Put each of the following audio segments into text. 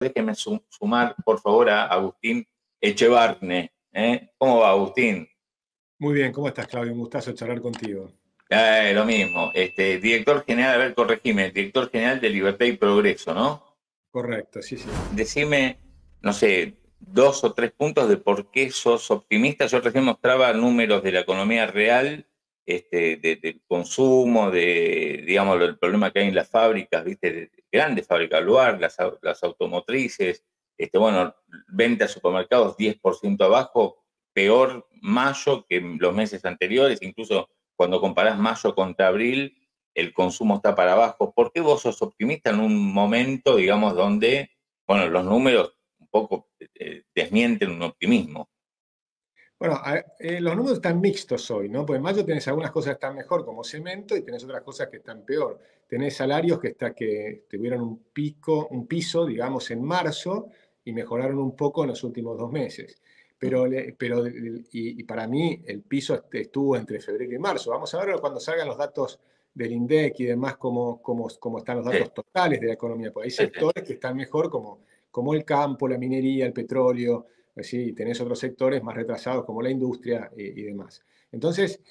déjeme sumar, por favor, a Agustín Echevarne. ¿Cómo va, Agustín? Muy bien, ¿cómo estás, Claudio? Un gustazo charlar contigo. Lo mismo. Director general, a ver, corregime, director general de Libertad y Progreso, ¿no? Correcto, sí, sí. Decime, no sé, 2 o 3 puntos de por qué sos optimista. Yo recién mostraba números de la economía real, del consumo, digamos, el problema que hay en las fábricas, ¿viste? De grandes fábricas, Luar, las automotrices, bueno, venta a supermercados 10% abajo, peor mayo que los meses anteriores, incluso cuando comparás mayo contra abril, el consumo está para abajo. ¿Por qué vos sos optimista en un momento, digamos, donde, bueno, los números un poco desmienten un optimismo? Bueno, los números están mixtos hoy, ¿no? Porque en mayo tenés algunas cosas que están mejor, como cemento, y tenés otras cosas que están peor. Tenés salarios que tuvieron un pico, un piso, digamos, en marzo y mejoraron un poco en los últimos 2 meses. Y para mí el piso estuvo entre febrero y marzo. Vamos a ver cuando salgan los datos del INDEC y demás, cómo están los Sí, datos totales de la economía. Porque hay sí, sí. sectores que están mejor, como el campo, la minería, el petróleo. Sí, tenés otros sectores más retrasados como la industria y demás. Entonces,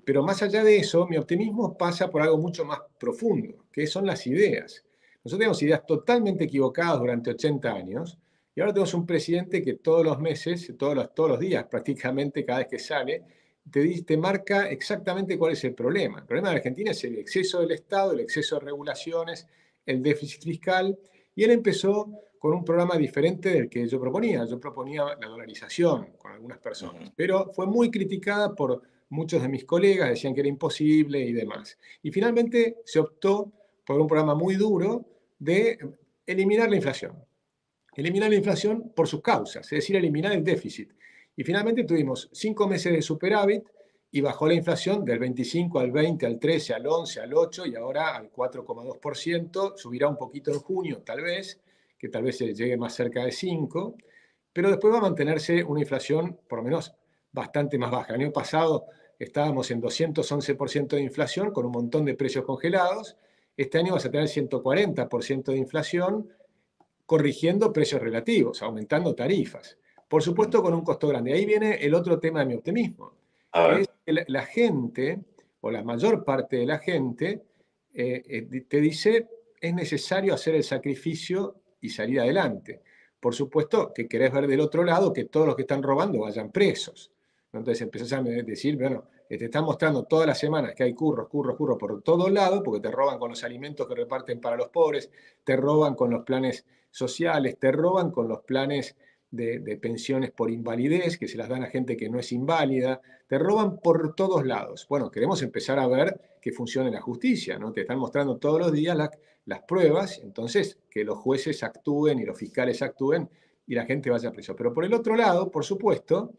pero más allá de eso, mi optimismo pasa por algo mucho más profundo, que son las ideas. Nosotros tenemos ideas totalmente equivocadas durante 80 años y ahora tenemos un presidente que todos los meses, todos los días prácticamente, cada vez que sale, te marca exactamente cuál es el problema. El problema de Argentina es el exceso del Estado, el exceso de regulaciones, el déficit fiscal, y él empezó con un programa diferente del que yo proponía. Yo proponía la dolarización con algunas personas, Ujú. pero fue muy criticada por muchos de mis colegas, decían que era imposible y demás. Y finalmente se optó por un programa muy duro de eliminar la inflación. Eliminar la inflación por sus causas, es decir, eliminar el déficit. Y finalmente tuvimos 5 meses de superávit y bajó la inflación del 25 al 20, al 13, al 11, al 8 y ahora al 4,2%. Subirá un poquito en junio, tal vez, que tal vez se llegue más cerca de 5, pero después va a mantenerse una inflación por lo menos bastante más baja. El año pasado estábamos en 211% de inflación con un montón de precios congelados. Este año vas a tener 140% de inflación corrigiendo precios relativos, aumentando tarifas. Por supuesto, con un costo grande. Ahí viene el otro tema de mi optimismo, A que ver. es que la gente, o la mayor parte de la gente, te dice, es necesario hacer el sacrificio y salir adelante. Por supuesto que querés ver del otro lado que todos los que están robando vayan presos. Entonces empezás a decir, bueno, te están mostrando todas las semanas que hay curros por todos lados, porque te roban con los alimentos que reparten para los pobres, te roban con los planes sociales, te roban con los planes de pensiones por invalidez, que se las dan a gente que no es inválida, te roban por todos lados. Bueno, queremos empezar a ver que funcione la justicia, ¿no? Te están mostrando todos los días las pruebas, entonces que los jueces actúen y los fiscales actúen y la gente vaya a preso. Pero por el otro lado, por supuesto,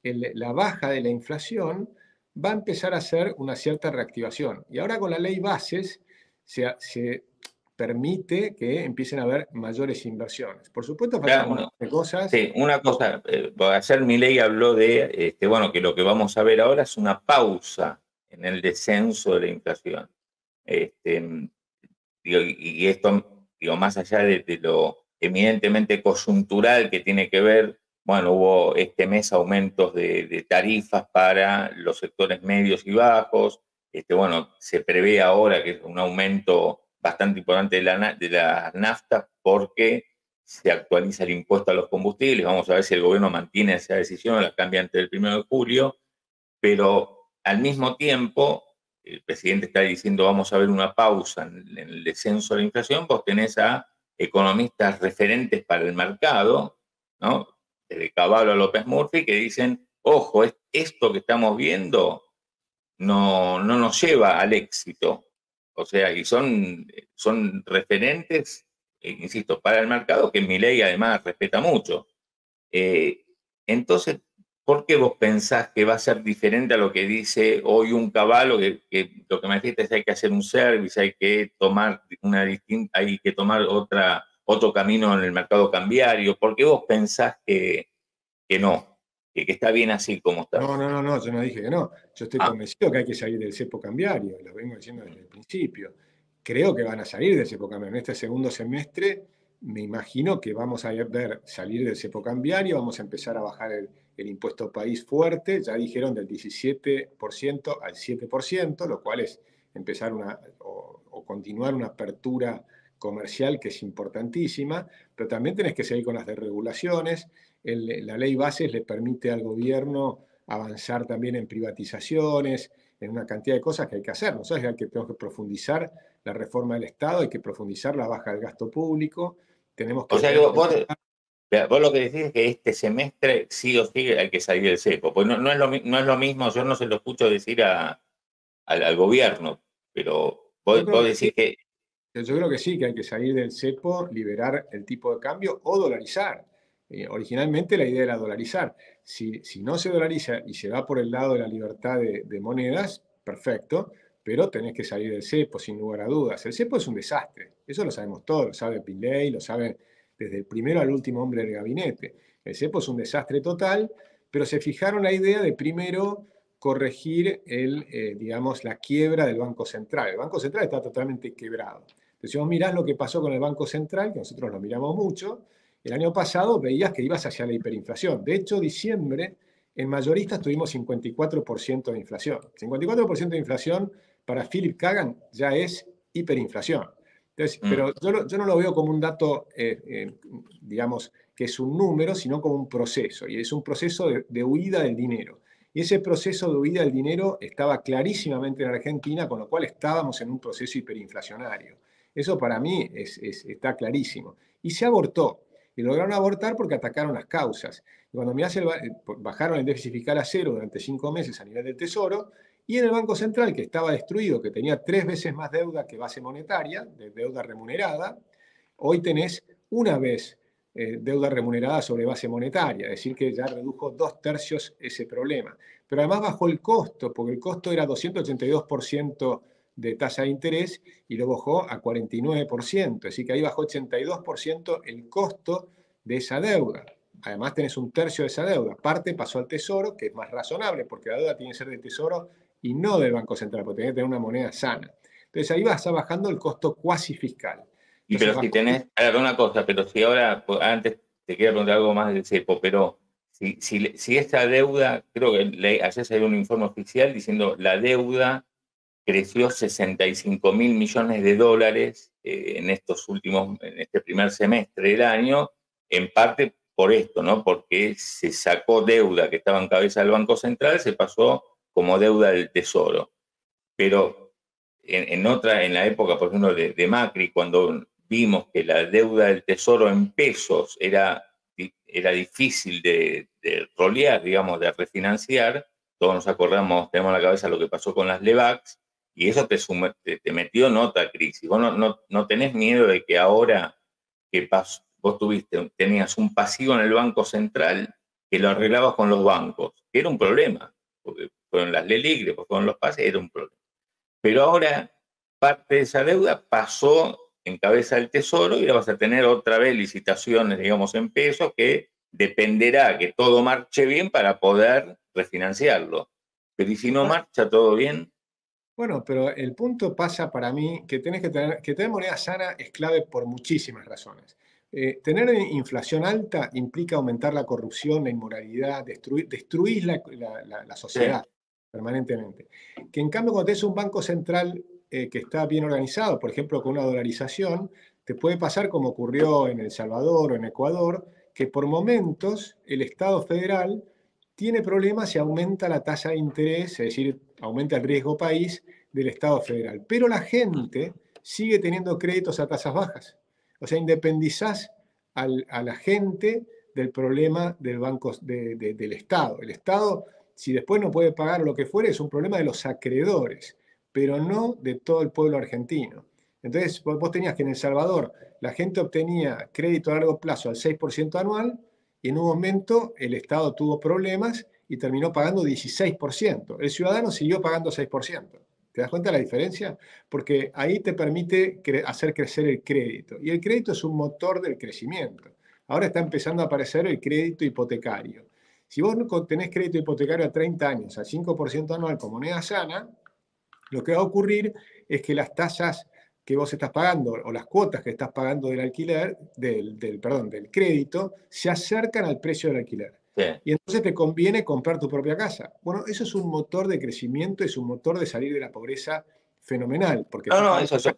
la baja de la inflación va a empezar a hacer una cierta reactivación. Y ahora con la ley Bases se permite que empiecen a haber mayores inversiones. Por supuesto, faltan Ya, un montón de cosas. sí, una cosa, ayer Milei habló de, bueno, que lo que vamos a ver ahora es una pausa en el descenso de la inflación. Este, y esto, digo, más allá de lo eminentemente coyuntural que tiene que ver, bueno, hubo este mes aumentos de tarifas para los sectores medios y bajos, bueno, se prevé ahora que es un aumento bastante importante de la nafta porque se actualiza el impuesto a los combustibles, vamos a ver si el gobierno mantiene esa decisión o la cambia antes del 1 de julio, pero al mismo tiempo el presidente está diciendo vamos a ver una pausa en el descenso de la inflación, vos tenés a economistas referentes para el mercado, ¿no? Desde Cavallo a López Murphy, que dicen, ojo, esto que estamos viendo no nos lleva al éxito. O sea, y son referentes, insisto, para el mercado que Milei además respeta mucho. Eh, entonces, ¿por qué vos pensás que va a ser diferente a lo que dice hoy un Caballo? Que lo que me dijiste es que hay que hacer un service, hay que tomar otro camino en el mercado cambiario. ¿Por qué vos pensás que no? Que está bien así como está. No, no, no, no, yo no dije que no. Yo estoy Ah, convencido que hay que salir del cepo cambiario, lo vengo diciendo desde el principio. Creo que van a salir del cepo cambiario. En este segundo semestre me imagino que vamos a ver salir del cepo cambiario, vamos a empezar a bajar el impuesto país fuerte, ya dijeron del 17% al 7%, lo cual es empezar o continuar una apertura comercial que es importantísima, pero también tenés que seguir con las desregulaciones. La ley Bases le permite al gobierno avanzar también en privatizaciones, en una cantidad de cosas que hay que hacer. Nosotros hay que, tenemos que profundizar la reforma del Estado, hay que profundizar la baja del gasto público, tenemos O que sea que ver... vos lo que decís es que este semestre sí o sí hay que salir del cepo. Pues no es lo mismo, yo no se lo escucho decir al gobierno, pero Yo creo vos que decís sí, que... yo creo que sí, que hay que salir del cepo, liberar el tipo de cambio o dolarizar. Originalmente la idea era dolarizar. Si no se dolariza y se va por el lado de la libertad de monedas, perfecto, pero tenés que salir del cepo, sin lugar a dudas. El cepo es un desastre, eso lo sabemos todos, lo sabe Pillay, lo sabe desde el primero al último hombre del gabinete. El cepo es un desastre total, pero se fijaron la idea de primero corregir digamos, la quiebra del Banco Central. El Banco Central está totalmente quebrado. Entonces, si vos mirás lo que pasó con el Banco Central, que nosotros lo miramos mucho, el año pasado veías que ibas hacia la hiperinflación. De hecho, diciembre, en mayoristas tuvimos 54% de inflación. 54% de inflación para Philip Kagan ya es hiperinflación. Entonces, pero yo no lo veo como un dato, digamos, que es un número, sino como un proceso. Y es un proceso de huida del dinero. Y ese proceso de huida del dinero estaba clarísimamente en Argentina, con lo cual estábamos en un proceso hiperinflacionario. Eso para mí está clarísimo. Y se abortó. Y lograron abortar porque atacaron las causas. Y cuando mirás bajaron el déficit fiscal a cero durante 5 meses a nivel del Tesoro, y en el Banco Central, que estaba destruido, que tenía 3 veces más deuda que base monetaria, de deuda remunerada, hoy tenés una vez deuda remunerada sobre base monetaria, es decir, que ya redujo 2/3 ese problema. Pero además bajó el costo, porque el costo era 282% de tasa de interés y lo bajó a 49%, es decir, que ahí bajó 82% el costo de esa deuda. Además tenés 1/3 de esa deuda. Parte pasó al Tesoro, que es más razonable, porque la deuda tiene que ser del Tesoro y no del Banco Central, porque tiene que tener una moneda sana. Entonces ahí vas bajando el costo cuasi fiscal. Y Entonces pero si bajó... tenés, a ver, una cosa, pero si ahora, pues, antes te quería preguntar algo más del cepo, pero si esta deuda, creo que ayer salió un informe oficial diciendo la deuda creció 65.000 millones de dólares en este primer semestre del año, en parte por esto, ¿no? Porque se sacó deuda que estaba en cabeza del Banco Central, se pasó como deuda del Tesoro. Pero en la época, por ejemplo, de Macri, cuando vimos que la deuda del Tesoro en pesos era difícil de rolear, digamos, de refinanciar, todos nos acordamos, tenemos en la cabeza lo que pasó con las LEVACs, y eso te metió en otra crisis. Vos no tenés miedo de que ahora que vos tenías un pasivo en el Banco Central que lo arreglabas con los bancos, que era un problema, porque fueron las LELIC, después fueron los pases, era un problema. Pero ahora parte de esa deuda pasó en cabeza del Tesoro y ahora vas a tener otra vez licitaciones, digamos, en pesos que dependerá que todo marche bien para poder refinanciarlo. Pero ¿y si no marcha todo bien? Bueno, pero el punto pasa para mí que tener moneda sana es clave por muchísimas razones. Tener inflación alta implica aumentar la corrupción, la inmoralidad, destruir la Sí. sociedad permanentemente. Que en cambio cuando tenés un banco central que está bien organizado, por ejemplo con una dolarización, te puede pasar como ocurrió en El Salvador o en Ecuador, que por momentos el Estado federal tiene problemas y aumenta la tasa de interés, es decir, aumenta el riesgo país del Estado federal. Pero la gente sigue teniendo créditos a tasas bajas. O sea, independizás a la gente del problema del banco, del Estado. El Estado, si después no puede pagar lo que fuere, es un problema de los acreedores, pero no de todo el pueblo argentino. Entonces, vos tenías que en El Salvador la gente obtenía crédito a largo plazo al 6% anual, y en un momento el Estado tuvo problemas y terminó pagando 16%. El ciudadano siguió pagando 6%. ¿Te das cuenta de la diferencia? Porque ahí te permite hacer crecer el crédito. Y el crédito es un motor del crecimiento. Ahora está empezando a aparecer el crédito hipotecario. Si vos tenés crédito hipotecario a 30 años, al 5% anual con moneda sana, lo que va a ocurrir es que las tasas que vos estás pagando o las cuotas que estás pagando del alquiler, perdón, del crédito, se acercan al precio del alquiler. Sí. Y entonces te conviene comprar tu propia casa. Bueno, eso es un motor de crecimiento, es un motor de salir de la pobreza fenomenal, porque No, estás no, pagando. eso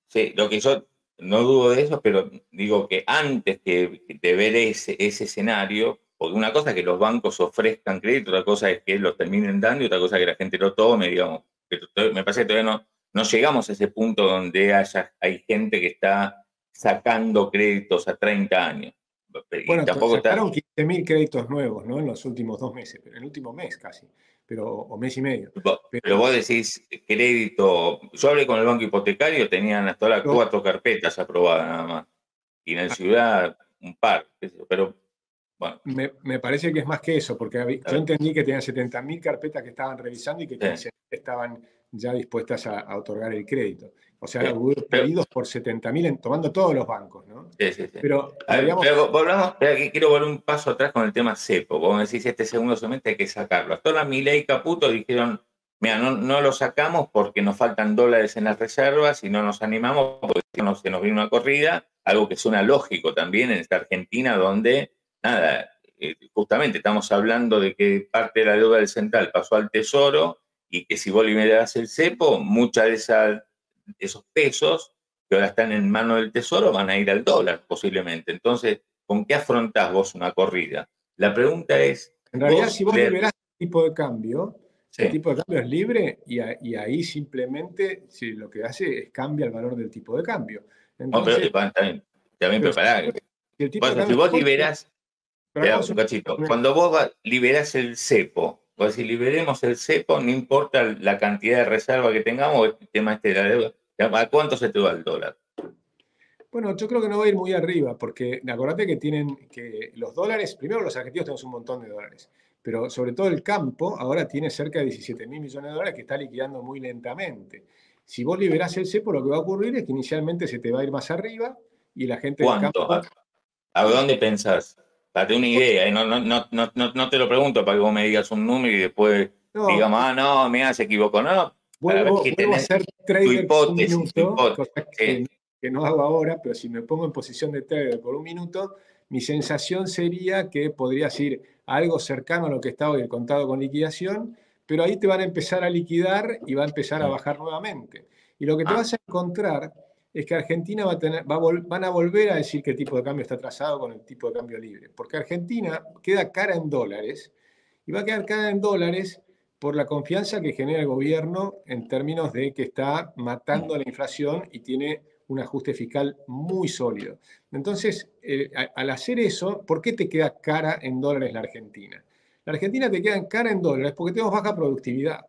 sí, lo que yo no dudo de eso, pero digo que antes de ver ese escenario, porque una cosa es que los bancos ofrezcan crédito, otra cosa es que los terminen dando y otra cosa es que la gente lo tome, digamos. Pero me parece que todavía no llegamos a ese punto donde hay gente que está sacando créditos a 30 años. Y Bueno, tampoco está. sacaron 15.000 créditos nuevos, ¿no? En los últimos 2 meses, en el último mes casi, o mes y medio. Pero Pero vos decís crédito. Yo hablé con el banco hipotecario, tenían hasta ahora lo- 4 carpetas aprobadas nada más. Y en el ciudad un par, qué sé yo, pero bueno, me parece que es más que eso, porque a yo ver, entendí que tenían 70.000 carpetas que estaban revisando y que sí, 15.000 estaban ya dispuestas a otorgar el crédito. O sea, sí, hubo pero, pedidos por 70.000 tomando todos los bancos, ¿no? sí, sí, sí. A Pero ver, digamos, pero volvamos, espera, que quiero volver un paso atrás con el tema cepo. Como decís, este segundo semestre hay que sacarlo. Hasta ahora Milei y Caputo dijeron, mira, no lo sacamos porque nos faltan dólares en las reservas y no nos animamos porque si no se nos viene una corrida, algo que suena lógico también en esta Argentina donde, nada, justamente estamos hablando de que parte de la deuda del central pasó al tesoro y que si vos liberás el cepo, mucha de esos pesos que ahora están en manos del tesoro van a ir al dólar posiblemente. Entonces, ¿con qué afrontás vos una corrida? La pregunta es, en realidad, vos si vos ver, liberás el tipo de cambio, el sí, tipo de cambio es libre y ahí simplemente si lo que hace es cambia el valor del tipo de cambio. no, pero Entonces, también pero prepará. si el tipo de Si cambio vos está liberás, pero hagamos un cachito, cuando liberás el cepo, vos si liberemos el cepo, no importa la cantidad de reserva que tengamos, el tema este de la deuda, ¿a cuánto se te va el dólar? Bueno, yo creo que no va a ir muy arriba, porque acordate que tienen que los dólares, primero los argentinos tenemos un montón de dólares, pero sobre todo el campo ahora tiene cerca de 17.000 millones de dólares que está liquidando muy lentamente. Si vos liberás el cepo, lo que va a ocurrir es que inicialmente se te va a ir más arriba y la gente del ¿Cuánto? campo. ¿A dónde pensás? Date una idea, ¿eh? No te lo pregunto para que vos me digas un número y después No, digamos, no, mira, se equivocó. No, para ver si vuelvo a tenés ser tu trader por un hipótesis, tu minuto, hipótesis. cosa Sí, que no hago ahora, pero si me pongo en posición de trader por un minuto, mi sensación sería que podrías ir a algo cercano a lo que está hoy el contado con liquidación, pero ahí te van a empezar a liquidar y va a empezar a sí. bajar nuevamente. Y lo que te Ah, vas a encontrar es que Argentina van a volver a decir que el tipo de cambio está atrasado con el tipo de cambio libre, porque Argentina queda cara en dólares y va a quedar cara en dólares por la confianza que genera el gobierno en términos de que está matando a la inflación y tiene un ajuste fiscal muy sólido. Entonces, al hacer eso, ¿por qué te queda cara en dólares la Argentina? La Argentina te queda cara en dólares porque tenemos baja productividad.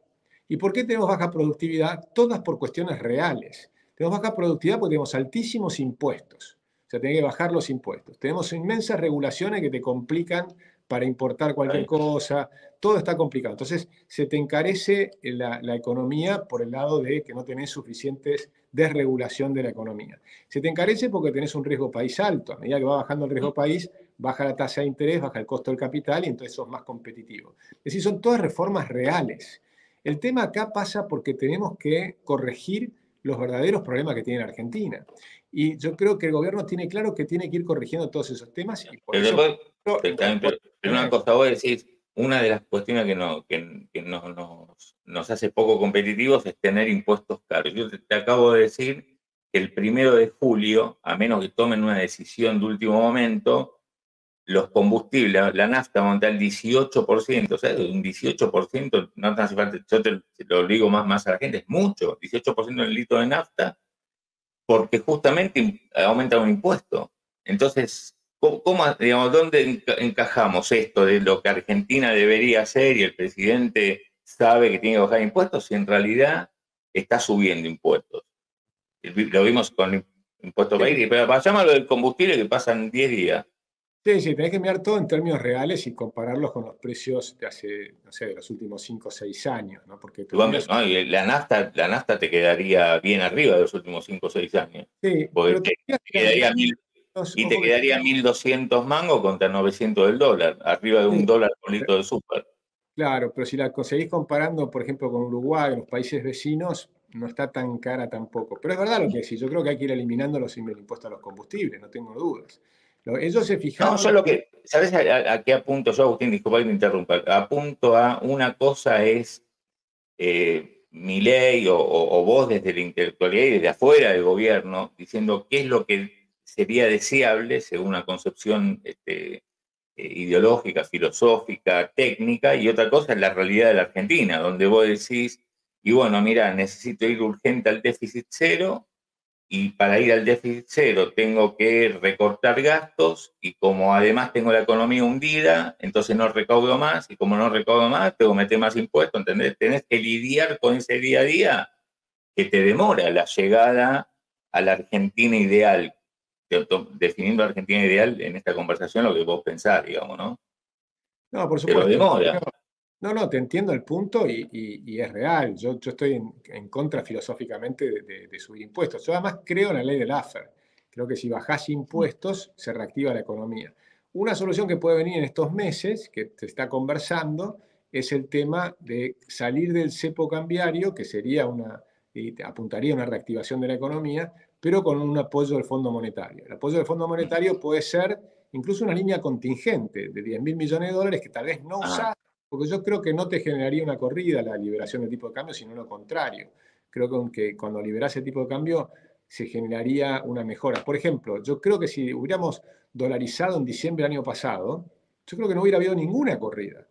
¿Y por qué tenemos baja productividad? Todas por cuestiones reales. Tenemos baja productividad porque tenemos altísimos impuestos. O sea, tenés que bajar los impuestos. Tenemos inmensas regulaciones que te complican para importar cualquier ahí. cosa, todo está complicado. Entonces, se te encarece la economía por el lado de que no tenés suficientes desregulación de la economía. Se te encarece porque tenés un riesgo país alto. A medida que va bajando el riesgo país, baja la tasa de interés, baja el costo del capital y entonces sos más competitivo. Es decir, son todas reformas reales. El tema acá pasa porque tenemos que corregir los verdaderos problemas que tiene la Argentina. Y yo creo que el gobierno tiene claro que tiene que ir corrigiendo todos esos temas y por Pero eso después, en pero una transporte. cosa, vos decís, una de las cuestiones nos hace poco competitivos es tener impuestos caros. Yo te acabo de decir que el 1 de julio, a menos que tomen una decisión de último momento, los combustibles, la nafta va a aumentar el 18%, o sea, un 18%, no te hace falta, yo te lo digo más a la gente, es mucho, 18% en el litro de nafta, porque justamente aumenta un impuesto. Entonces, digamos, dónde encajamos esto de lo que Argentina debería hacer y el presidente sabe que tiene que bajar impuestos si en realidad está subiendo impuestos? Lo vimos con el impuesto Sí, país, pero pasamos a lo del combustible que pasan 10 días. sí, sí, tenés que mirar todo en términos reales y compararlos con los precios de hace, no sé, de los últimos 5 o 6 años, ¿no? Porque te olvidas. ¿No? Y la nafta te quedaría bien arriba de los últimos 5 o 6 años. Sí, Porque pero te olvidas te que la quedaría, y te ojo que quedaría 1.200 mangos contra 900 del dólar, arriba de sí, un dólar por litro de súper. claro, pero si la conseguís comparando, por ejemplo, con Uruguay, los países vecinos, no está tan cara tampoco. Pero es verdad lo que decís, yo creo que hay que ir eliminando el impuesto a los combustibles, no tengo dudas. Ellos se No, fijaron... yo lo que, ¿sabes a qué apunto yo, Agustín? Disculpa que te interrumpa. Apunto a una cosa es Milei o vos desde la intelectualidad y desde afuera del gobierno, diciendo qué es lo que sería deseable según una concepción ideológica, filosófica, técnica, y otra cosa es la realidad de la Argentina, donde vos decís, y bueno, mira, necesito ir urgente al déficit cero, y para ir al déficit cero tengo que recortar gastos, y como además tengo la economía hundida, entonces no recaudo más, y como no recaudo más, tengo que meter más impuestos, ¿entendés? Tenés que lidiar con ese día a día que te demora la llegada a la Argentina ideal, definiendo la Argentina ideal en esta conversación lo que vos pensás, digamos, ¿no? No, por Pero supuesto. demora. No, no, te entiendo el punto y es real. Yo estoy en contra filosóficamente de subir impuestos. Yo además creo en la ley del Laffer. Creo que si bajás impuestos se reactiva la economía. Una solución que puede venir en estos meses, que se está conversando, es el tema de salir del cepo cambiario, que sería apuntaría a una reactivación de la economía, pero con un apoyo del Fondo Monetario. El apoyo del Fondo Monetario puede ser incluso una línea contingente de 10.000 millones de dólares que tal vez no Ah, usás, porque yo creo que no te generaría una corrida la liberación del tipo de cambio, sino lo contrario. Creo que cuando liberás el tipo de cambio se generaría una mejora. Por ejemplo, yo creo que si hubiéramos dolarizado en diciembre del año pasado, yo creo que no hubiera habido ninguna corrida.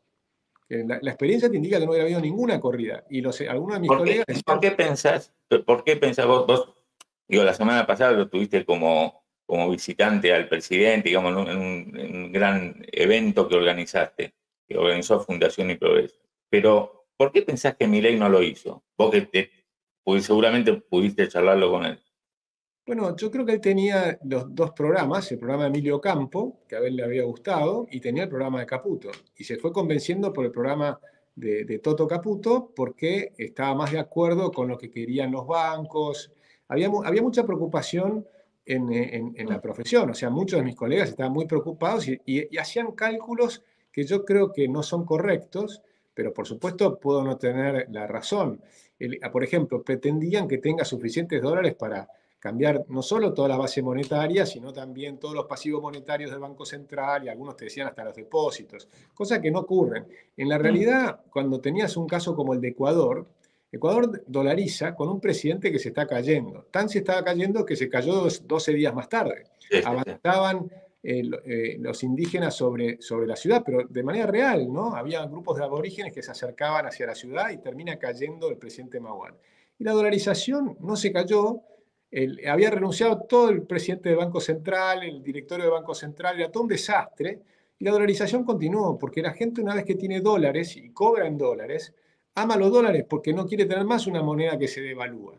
La experiencia te indica que no hubiera habido ninguna corrida. Y algunos de mis ¿Por qué, colegas decían, por qué pensás vos, digo, la semana pasada lo tuviste como visitante al presidente, digamos, en un gran evento que organizó Fundación y Progreso. Pero, ¿por qué pensás que Milei no lo hizo? Vos pues seguramente pudiste charlarlo con él. bueno, yo creo que él tenía los dos programas, el programa de Emilio Campo, que a él le había gustado, y tenía el programa de Caputo. Y se fue convenciendo por el programa de Toto Caputo porque estaba más de acuerdo con lo que querían los bancos. Había mucha preocupación en la profesión, o sea, muchos de mis colegas estaban muy preocupados y hacían cálculos que yo creo que no son correctos, pero por supuesto puedo no tener la razón. Por ejemplo, pretendían que tenga suficientes dólares para cambiar no solo toda la base monetaria, sino también todos los pasivos monetarios del Banco Central y algunos te decían hasta los depósitos, cosas que no ocurren. En la realidad, cuando tenías un caso como el de Ecuador, Ecuador dolariza con un presidente que se está cayendo. Tan se estaba cayendo que se cayó 12 días más tarde. Sí, sí, sí. Avanzaban los indígenas sobre la ciudad, pero de manera real, ¿no? Había grupos de aborígenes que se acercaban hacia la ciudad y termina cayendo el presidente Mahuad. Y la dolarización no se cayó, había renunciado todo el presidente del Banco Central, el directorio del Banco Central, era todo un desastre, y la dolarización continuó, porque la gente una vez que tiene dólares y cobra en dólares, ama los dólares porque no quiere tener más una moneda que se devalúa.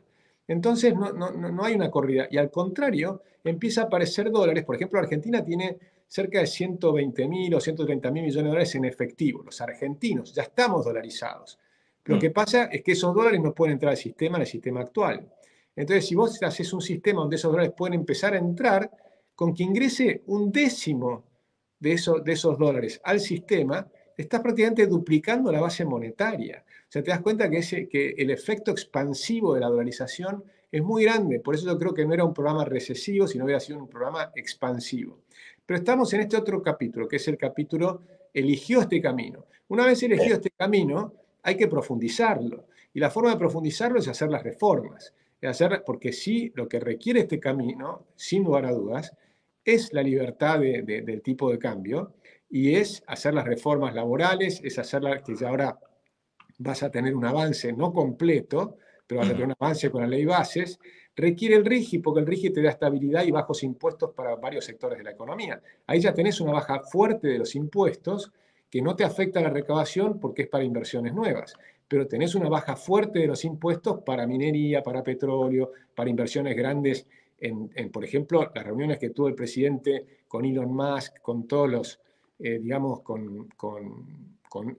Entonces no hay una corrida, y al contrario, empieza a aparecer dólares, por ejemplo, Argentina tiene cerca de 120.000 o 130.000 millones de dólares en efectivo, los argentinos, ya estamos dolarizados. Lo que pasa es que esos dólares no pueden entrar al sistema en el sistema actual. Entonces, si vos haces un sistema donde esos dólares pueden empezar a entrar, con que ingrese un décimo de esos dólares al sistema, estás prácticamente duplicando la base monetaria. O sea, te das cuenta que el efecto expansivo de la dolarización es muy grande. Por eso yo creo que no era un programa recesivo, sino hubiera sido un programa expansivo. Pero estamos en este otro capítulo, que es el capítulo eligió este camino. Una vez elegido este camino, hay que profundizarlo. Y la forma de profundizarlo es hacer las reformas. Porque sí, lo que requiere este camino, sin lugar a dudas, es la libertad del tipo de cambio y es hacer las reformas laborales, es hacerlas que ya ahora vas a tener un avance no completo, pero vas a tener un avance con la ley bases, requiere el RIGI, porque el RIGI te da estabilidad y bajos impuestos para varios sectores de la economía. Ahí ya tenés una baja fuerte de los impuestos que no te afecta a la recaudación porque es para inversiones nuevas, pero tenés una baja fuerte de los impuestos para minería, para petróleo, para inversiones grandes por ejemplo, las reuniones que tuvo el presidente con Elon Musk, con todos los, digamos, con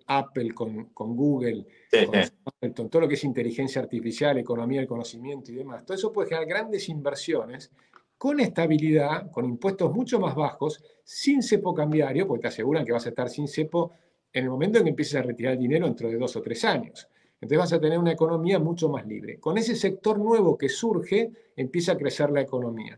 Apple, con Google, Sí, con sí. todo lo que es inteligencia artificial, economía del conocimiento y demás. Todo eso puede generar grandes inversiones con estabilidad, con impuestos mucho más bajos, sin cepo cambiario, porque te aseguran que vas a estar sin cepo en el momento en que empieces a retirar el dinero dentro de 2 o 3 años. Entonces vas a tener una economía mucho más libre. Con ese sector nuevo que surge, empieza a crecer la economía.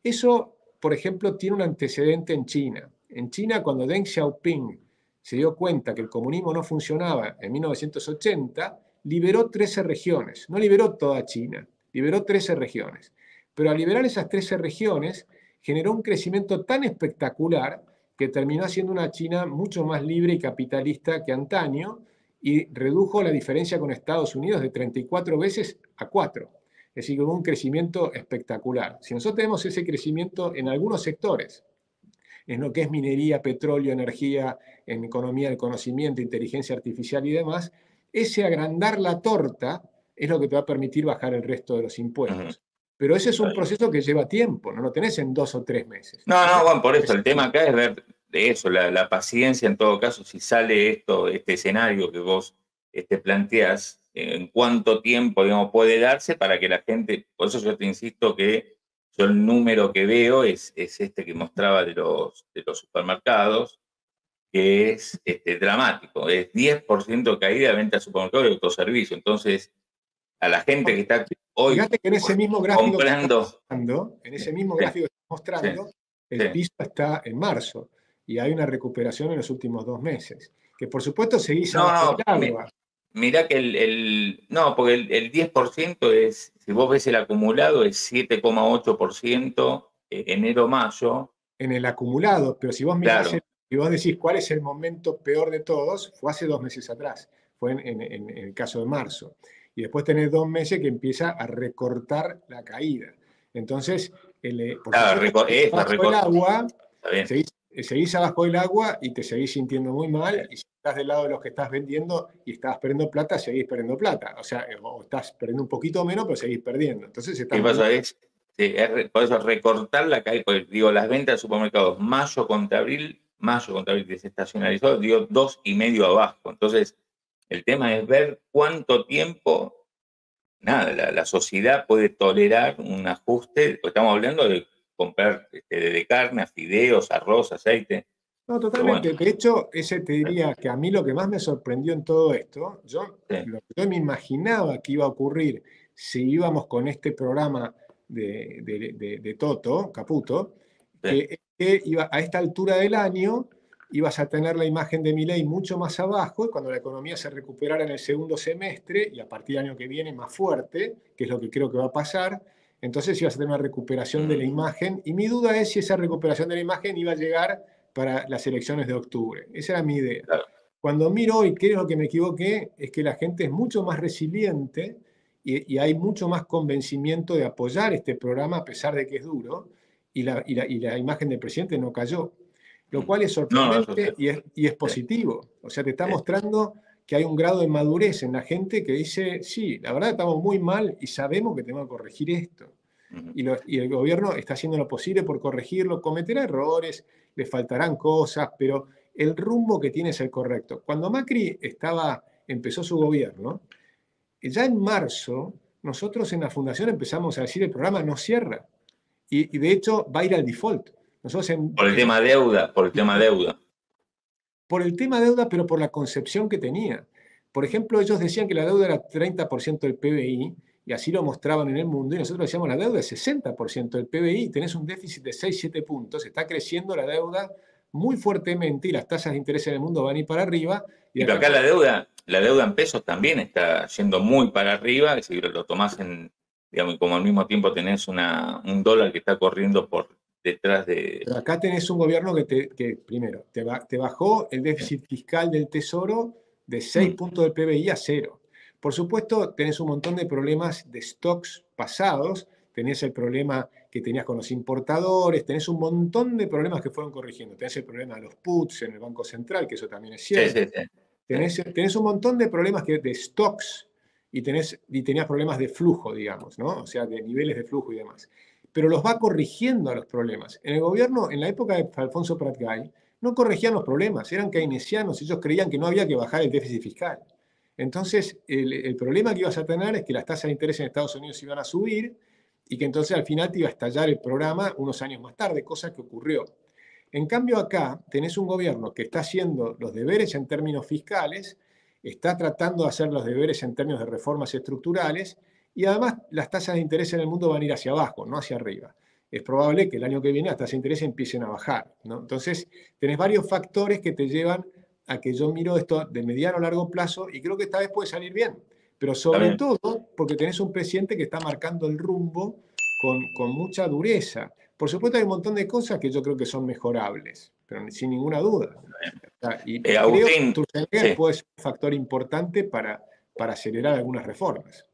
Eso, por ejemplo, tiene un antecedente en China. En China, cuando Deng Xiaoping se dio cuenta que el comunismo no funcionaba en 1980, liberó 13 regiones. No liberó toda China, liberó 13 regiones. Pero al liberar esas 13 regiones, generó un crecimiento tan espectacular que terminó siendo una China mucho más libre y capitalista que antaño, y redujo la diferencia con Estados Unidos de 34 veces a 4. Es decir, hubo un crecimiento espectacular. Si nosotros tenemos ese crecimiento en algunos sectores, en lo que es minería, petróleo, energía, en economía del conocimiento, inteligencia artificial y demás, ese agrandar la torta es lo que te va a permitir bajar el resto de los impuestos. Pero ese es un proceso que lleva tiempo, no lo tenés en 2 o 3 meses. No, bueno, por eso el tema acá es ver de eso, la paciencia en todo caso, si sale este escenario que vos planteás, en cuánto tiempo, digamos, puede darse para que la gente, por eso yo te insisto que yo el número que veo es este que mostraba de los supermercados, que es dramático, es 10% caída de venta de supermercados y autoservicio. Entonces, a la gente que está hoy fíjate que en ese mismo gráfico comprando, que estás mostrando, el piso está en marzo y hay una recuperación en los últimos 2 meses. Que por supuesto seguís abajo del agua. Mirá que no, porque el 10% es, si vos ves el acumulado, es 7,8% enero-mayo. En el acumulado, pero si vos mirás, claro. y vos decís cuál es el momento peor de todos, fue hace 2 meses atrás, fue en el caso de marzo. Y después tenés 2 meses que empieza a recortar la caída. Entonces, abajo del agua, seguís abajo del agua y te seguís sintiendo muy mal, y si estás del lado de los que estás vendiendo y estás perdiendo plata, seguís perdiendo plata. O sea, o estás perdiendo un poquito menos, pero seguís perdiendo. Entonces, ¿qué pasa? Por eso recortar la caída, porque digo, las ventas de supermercados, mayo contra abril desestacionalizó, dio 2,5 abajo. Entonces, el tema es ver cuánto tiempo la sociedad puede tolerar un ajuste. Estamos hablando de comprar de carne, fideos, arroz, aceite. No, totalmente. Bueno. De hecho, ese te diría que a mí lo que más me sorprendió en todo esto, yo me imaginaba que iba a ocurrir si íbamos con este programa de Toto, Caputo, que iba a esta altura del año ibas a tener la imagen de Milei mucho más abajo, y cuando la economía se recuperara en el segundo semestre, y a partir del año que viene más fuerte, que es lo que creo que va a pasar, entonces ibas a tener una recuperación de la imagen, y mi duda es si esa recuperación de la imagen iba a llegar para las elecciones de octubre. Esa era mi idea. Claro. Cuando miro hoy, creo que me equivoqué, es que la gente es mucho más resiliente y hay mucho más convencimiento de apoyar este programa a pesar de que es duro, y la imagen del presidente no cayó. Lo cual es sorprendente y es positivo. O sea, te está mostrando que hay un grado de madurez en la gente que dice, sí, la verdad estamos muy mal y sabemos que tenemos que corregir esto. Y el gobierno está haciendo lo posible por corregirlo, cometerá errores, le faltarán cosas, pero el rumbo que tiene es el correcto. Cuando Macri empezó su gobierno, ya en marzo, nosotros en la fundación empezamos a decir el programa no cierra. Y de hecho va a ir al default. Por el tema deuda. Por el tema deuda, pero por la concepción que tenía. Por ejemplo, ellos decían que la deuda era 30% del PBI, y así lo mostraban en el mundo, y nosotros decíamos la deuda es 60% del PBI, tenés un déficit de 6-7 puntos, está creciendo la deuda muy fuertemente y las tasas de interés en el mundo van a ir para arriba. Y acá la deuda en pesos también está yendo muy para arriba, si lo tomás digamos, como al mismo tiempo tenés un dólar que está corriendo por detrás de... Pero acá tenés un gobierno que primero, te bajó el déficit fiscal del Tesoro de 6 puntos del PBI a 0. Por supuesto, tenés un montón de problemas de stocks pasados, tenés el problema que tenías con los importadores, tenés un montón de problemas que fueron corrigiendo. Tenés el problema de los puts en el Banco Central, que eso también es cierto. Tenés un montón de problemas de stocks y tenías problemas de flujo, digamos, ¿no? O sea, de niveles de flujo y demás. Pero los va corrigiendo a los problemas. En el gobierno, en la época de Alfonso Prat-Gay, no corregían los problemas, eran keynesianos, ellos creían que no había que bajar el déficit fiscal. Entonces, el problema que ibas a tener es que las tasas de interés en Estados Unidos iban a subir y que entonces al final te iba a estallar el programa unos años más tarde, cosa que ocurrió. En cambio acá tenés un gobierno que está haciendo los deberes en términos fiscales está tratando de hacer los deberes en términos de reformas estructurales y además las tasas de interés en el mundo van a ir hacia abajo, no hacia arriba. Es probable que el año que viene las tasas de interés empiecen a bajar, ¿no? Entonces, tenés varios factores que te llevan a que yo miro esto de mediano a largo plazo y creo que esta vez puede salir bien. Pero sobre todo porque tenés un presidente que está marcando el rumbo con mucha dureza. Por supuesto hay un montón de cosas que yo creo que son mejorables, pero sin ninguna duda. Y creo que Sturzenegger puede ser un factor importante para acelerar algunas reformas.